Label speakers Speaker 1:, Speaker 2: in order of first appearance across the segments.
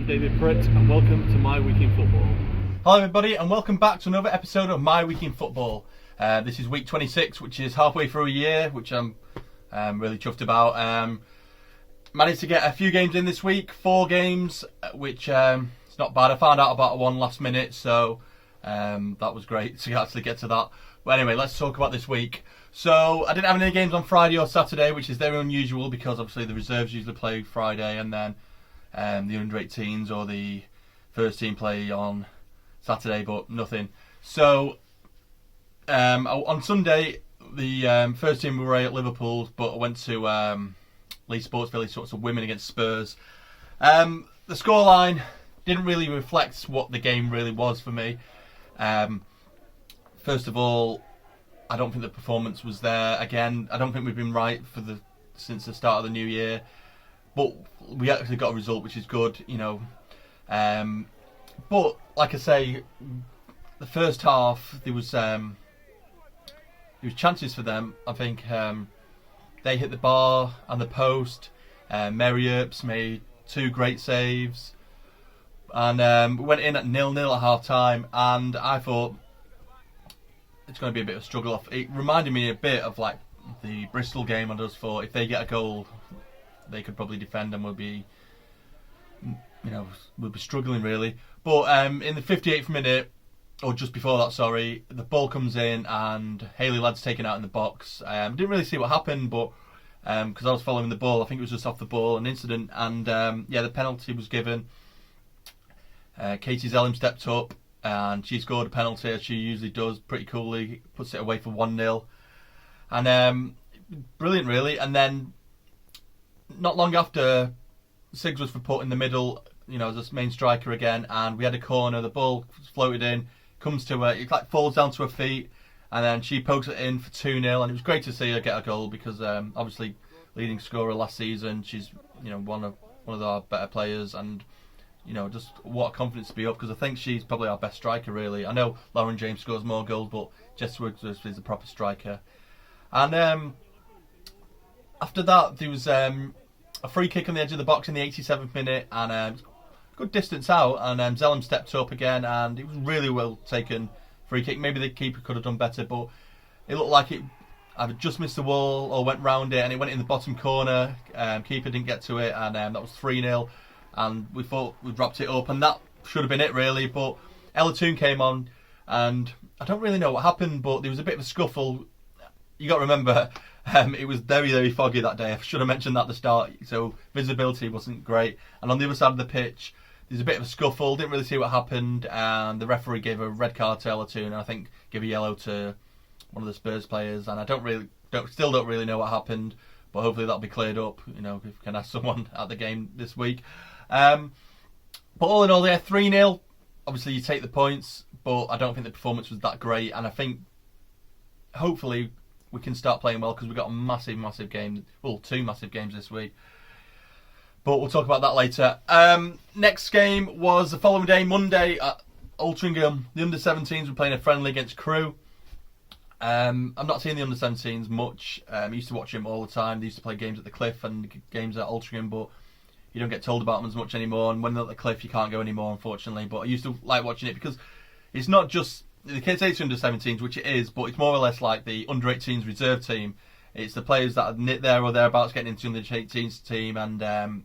Speaker 1: I'm David Pritt and welcome to My Week in Football.
Speaker 2: Hello everybody and welcome back to another episode of My Week in Football. This is week 26, which is halfway through a year, which I'm really chuffed about. Managed to get a few games in this week, 4 games, which it's not bad. I found out about one last minute, so that was great to actually get to that. But anyway, let's talk about this week. So I didn't have any games on Friday or Saturday, which is very unusual because obviously the reserves usually play Friday and then the under-18s or the first team play on Saturday, but nothing. So on Sunday, the first team were away at Liverpool, but I went to Leeds Sports Village, sort of women against Spurs. The scoreline didn't really reflect what the game really was for me. First of all, I don't think the performance was there. Again, I don't think we've been right since the start of the new year. But we actually got a result, which is good, you know. But like I say, the first half there was chances for them. I think they hit the bar and the post. Mary Earps made 2 great saves, and we went in at 0-0 at half time. And I thought it's going to be a bit of a struggle. It reminded me a bit of like the Bristol game. I just thought if they get a goal, they could probably defend and we'll be struggling really. But in the 58th minute, or just before that, sorry, the ball comes in and Hayley Ladd's taken out in the box. Didn't really see what happened, but because I was following the ball, I think it was just off the ball, an incident, and the penalty was given. Katie Zellum stepped up and she scored a penalty as she usually does, pretty coolly, puts it away for 1-0, and brilliant really. And then not long after, Siggs was put in the middle, as a main striker again, and we had a corner. The ball floated in, comes to her, it like falls down to her feet, and then she pokes it in for 2-0. And it was great to see her get a goal because obviously leading scorer last season, she's one of our better players, and just what a confidence to be up, because I think she's probably our best striker really. I know Lauren James scores more goals, but Jess Woods is a proper striker. And after that, there was a free kick on the edge of the box in the 87th minute, and good distance out, and Zellum stepped up again, and it was really well taken free kick. Maybe the keeper could have done better, but it looked like it either just missed the wall or went round it, and it went in the bottom corner. Keeper didn't get to it, and that was 3-0, and we thought we'd wrapped it up, and that should have been it really. But Ella Toon came on, and I don't really know what happened, but there was a bit of a scuffle. You got to remember, it was very, very foggy that day. I should have mentioned that at the start. So visibility wasn't great. And on the other side of the pitch, there's a bit of a scuffle. Didn't really see what happened. And the referee gave a red card to Ella Toon, and I think gave a yellow to one of the Spurs players. And I still don't really know what happened. But hopefully that'll be cleared up. If we can ask someone at the game this week. But all in all, 3-0. Obviously you take the points, but I don't think the performance was that great. And I think hopefully we can start playing well, because we've got a massive game. Well, 2 massive games this week. But we'll talk about that later. Next game was the following day, Monday, at Altrincham. The under-17s were playing a friendly against Crewe. I'm not seeing the under-17s much. I used to watch them all the time. They used to play games at the Cliff and games at Altrincham, but you don't get told about them as much anymore. And when they're at the Cliff, you can't go anymore, unfortunately. But I used to like watching it because it's not just the kids' under-17s, which it is, but it's more or less like the under-18s reserve team. It's the players that are there or thereabouts getting into the under-18s team, and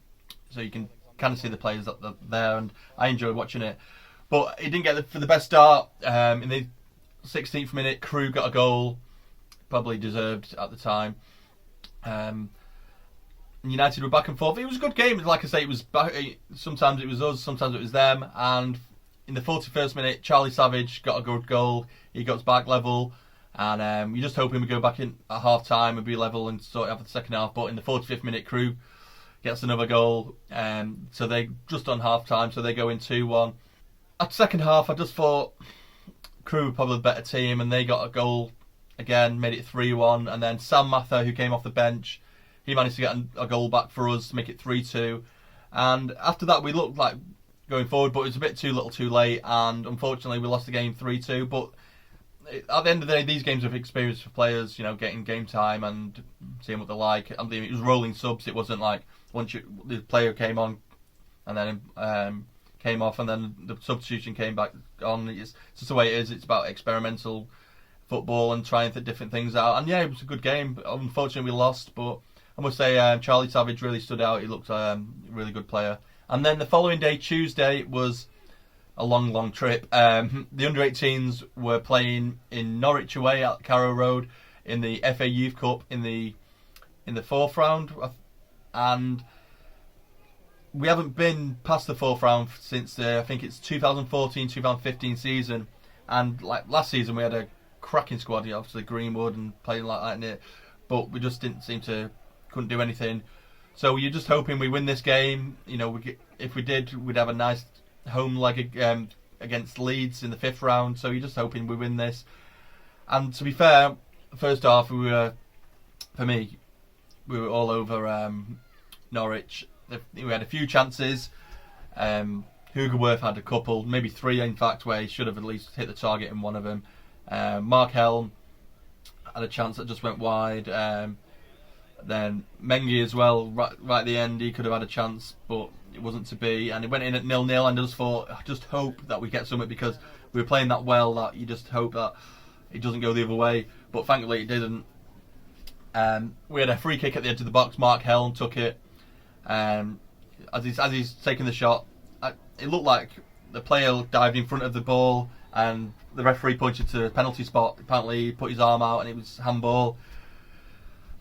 Speaker 2: so you can kind of see the players that are there, and I enjoy watching it. But it didn't get for the best start. In the 16th minute, Crewe got a goal, probably deserved at the time. United were back and forth. It was a good game. Like I say, it was sometimes it was us, sometimes it was them, and in the 41st minute, Charlie Savage got a good goal. He got back level, and you're just hoping we go back in at half time and be level and sort of have the second half. But in the 45th minute, Crewe gets another goal, so they just on half time, so they go in 2-1. At the second half, I just thought Crewe were probably the better team, and they got a goal again, made it 3-1. And then Sam Mather, who came off the bench, he managed to get a goal back for us to make it 3-2. And after that, we looked like going forward, but it was a bit too little too late, and unfortunately we lost the game 3-2. But at the end of the day, these games are experience for players, getting game time and seeing what they're like. I mean, it was rolling subs. It wasn't like once the player came on and then came off, and then the substitution came back on. It's just the way it is. It's about experimental football and trying different things out. And yeah, it was a good game. Unfortunately, we lost, but I must say Charlie Savage really stood out. He looked a really good player. And then the following day, Tuesday, was a long trip. The under-18s were playing in Norwich away at Carrow Road in the FA Youth Cup in the fourth round, and we haven't been past the fourth round since I think it's 2014-2015 season. And like last season, we had a cracking squad, obviously Greenwood and playing like that in it, but we just couldn't do anything. So you're just hoping we win this game. If we did, we'd have a nice home leg against Leeds in the fifth round. So you're just hoping we win this. And to be fair, first half we were all over Norwich. We had a few chances. Hugo Worth had a couple, maybe three in fact, where he should have at least hit the target in one of them. Mark Helm had a chance that just went wide. Then Mengi as well, right at the end, he could have had a chance, but it wasn't to be. And it went in at 0-0, and I just hope that we get something, because we were playing that well that you just hope that it doesn't go the other way. But thankfully it didn't. We had a free kick at the edge of the box. Mark Helm took it. As he's taking the shot, it looked like the player dived in front of the ball, and the referee pointed to the penalty spot. Apparently he put his arm out and it was handball.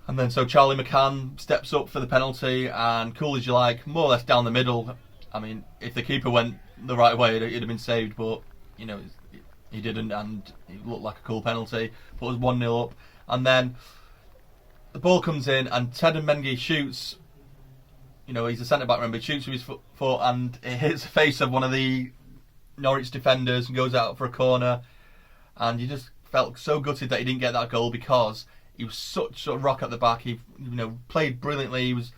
Speaker 2: And then so Charlie McCann steps up for the penalty, and cool as you like, more or less down the middle. I mean, if the keeper went the right way, it'd have been saved, but he didn't, and it looked like a cool penalty. Put us 1-0 up, and then the ball comes in, and Teden Mengi shoots. He's a centre back, remember, he shoots with his foot, and it hits the face of one of the Norwich defenders and goes out for a corner. And you just felt so gutted that he didn't get that goal, because he was such a rock at the back. He played brilliantly. He was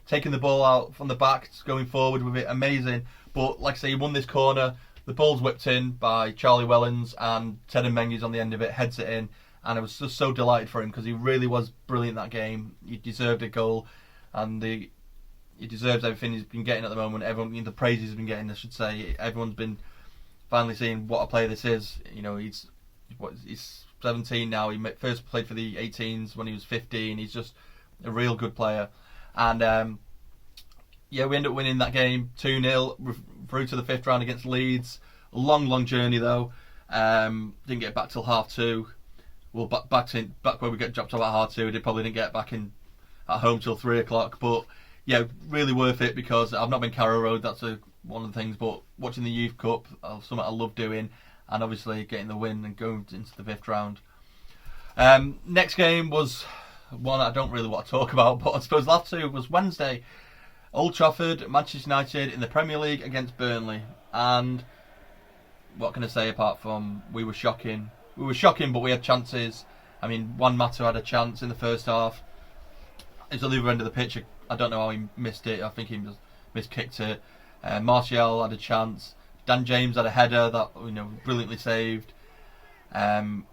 Speaker 2: taking the ball out from the back, going forward with it, amazing. But like I say, he won this corner. The ball's whipped in by Charlie Wellens, and Teden Mengi's on the end of it, heads it in. And I was just so delighted for him, because he really was brilliant that game. He deserved a goal, and he deserves everything he's been getting at the moment. Everyone, the praise he's been getting, I should say. Everyone's been finally seeing what a player this is. He's 17 now. He first played for the 18s when he was 15. He's just a real good player. And we end up winning that game 2-0 through to the fifth round against Leeds. A long journey though. Didn't get back till 2:30. Well, back where we get dropped off at 2:30. They probably didn't get back at home till 3 o'clock. But yeah, really worth it, because I've not been Carrow Road. That's one of the things. But watching the Youth Cup, something I love doing, and obviously getting the win and going into the fifth round. Next game was one I don't really want to talk about, but I suppose last two was Wednesday. Old Trafford, Manchester United in the Premier League against Burnley. And what can I say apart from we were shocking? We were shocking, but we had chances. I mean, Juan Mata had a chance in the first half. It's on the other end of the pitch. I don't know how he missed it. I think he just miskicked it. Martial had a chance. Dan James had a header that brilliantly saved. But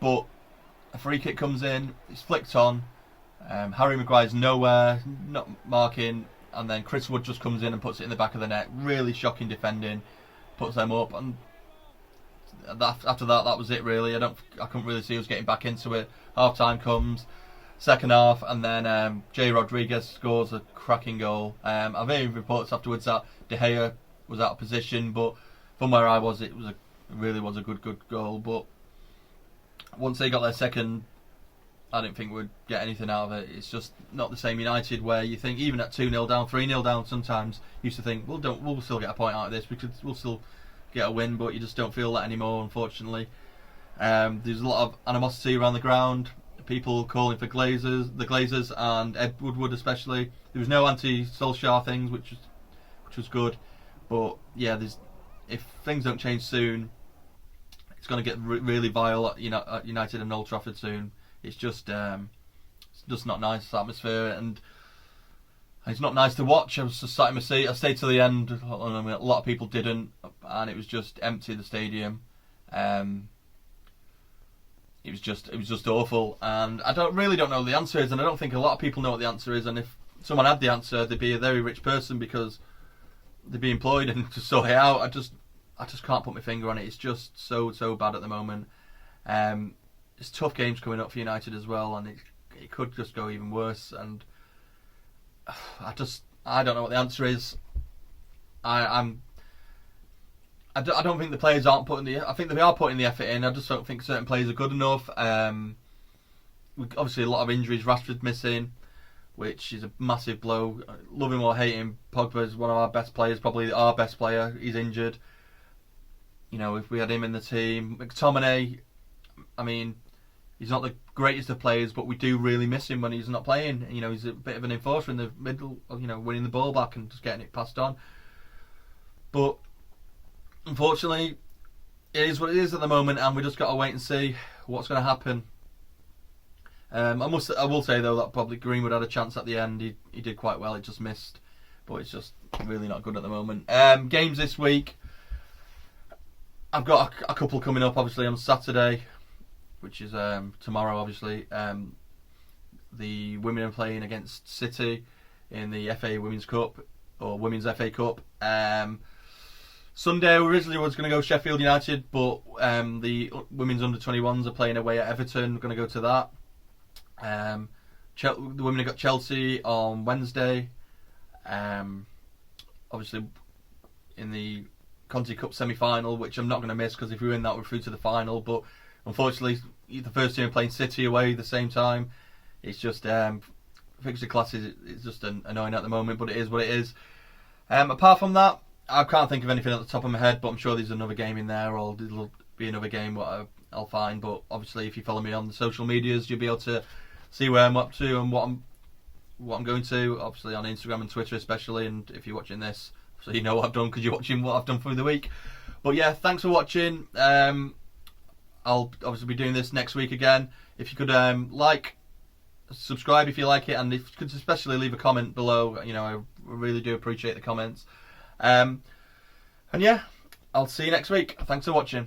Speaker 2: a free kick comes in. It's flicked on. Harry Maguire's nowhere, not marking, and then Chris Wood just comes in and puts it in the back of the net. Really shocking defending. Puts them up, and after that was it really. I couldn't really see us getting back into it. Half time comes. Second half, and then Jay Rodriguez scores a cracking goal. I've heard reports afterwards that De Gea was out of position, but from where I was, it really was a good goal. But once they got their second, I didn't think we'd get anything out of it. It's just not the same United where you think, even at 2-0 down, 3-0 down, sometimes you used to think, we'll still get a point out of this, because we'll still get a win, but you just don't feel that anymore, unfortunately. There's a lot of animosity around the ground. People calling for the Glazers and Ed Woodward especially. There was no anti-Solskjaer things, which was good. But yeah, if things don't change soon, it's going to get really vile at United and Old Trafford soon. It's just not nice, the atmosphere, and it's not nice to watch. I was just sat in my seat. I stayed till the end. A lot of people didn't, and it was just empty, the stadium. It was just awful, and I don't know what the answer is, and I don't think a lot of people know what the answer is. And if someone had the answer, they'd be a very rich person, because they be employed and to sort it out. I just can't put my finger on it. It's just so bad at the moment. It's tough games coming up for United as well, and it could just go even worse. And I don't know what the answer is. I don't think the players aren't putting I think they are putting the effort in. I just don't think certain players are good enough. Obviously a lot of injuries. Rashford's missing, which is a massive blow. Love him or hate him, Pogba is one of our best players, probably our best player. He's injured. You know, if we had him in the team, McTominay, I mean, he's not the greatest of players, but we do really miss him when he's not playing. You know, he's a bit of an enforcer in the middle, you know, winning the ball back and just getting it passed on. But unfortunately, it is what it is at the moment, and we just got to wait and see what's going to happen. I will say though that probably Greenwood had a chance at the end. He did quite well. It just missed, but it's just really not good at the moment. Games this week. I've got a couple coming up. Obviously on Saturday, which is tomorrow. Obviously, the women are playing against City in the FA Women's Cup or Women's FA Cup. Sunday originally was going to go Sheffield United, but the women's under-21s are playing away at Everton. We're going to go to that. The women have got Chelsea on Wednesday. Obviously in the Conti Cup semi-final, which I'm not going to miss because if we win that, we're through to the final. But unfortunately, the first team are playing City away at the same time. It's just fixture classes. It's just annoying at the moment, but it is what it is. Apart from that, I can't think of anything at the top of my head, but I'm sure there's another game in there, or there'll be another game what I'll find. But obviously, if you follow me on the social medias, you'll be able to see where I'm up to and what I'm going to. Obviously on Instagram and Twitter especially, and if you're watching this, so you know what I've done because you're watching what I've done through the week. But yeah, thanks for watching. I'll obviously be doing this next week again. If you could like, subscribe if you like it, and if you could especially leave a comment below. You know, I really do appreciate the comments. And yeah, I'll see you next week. Thanks for watching.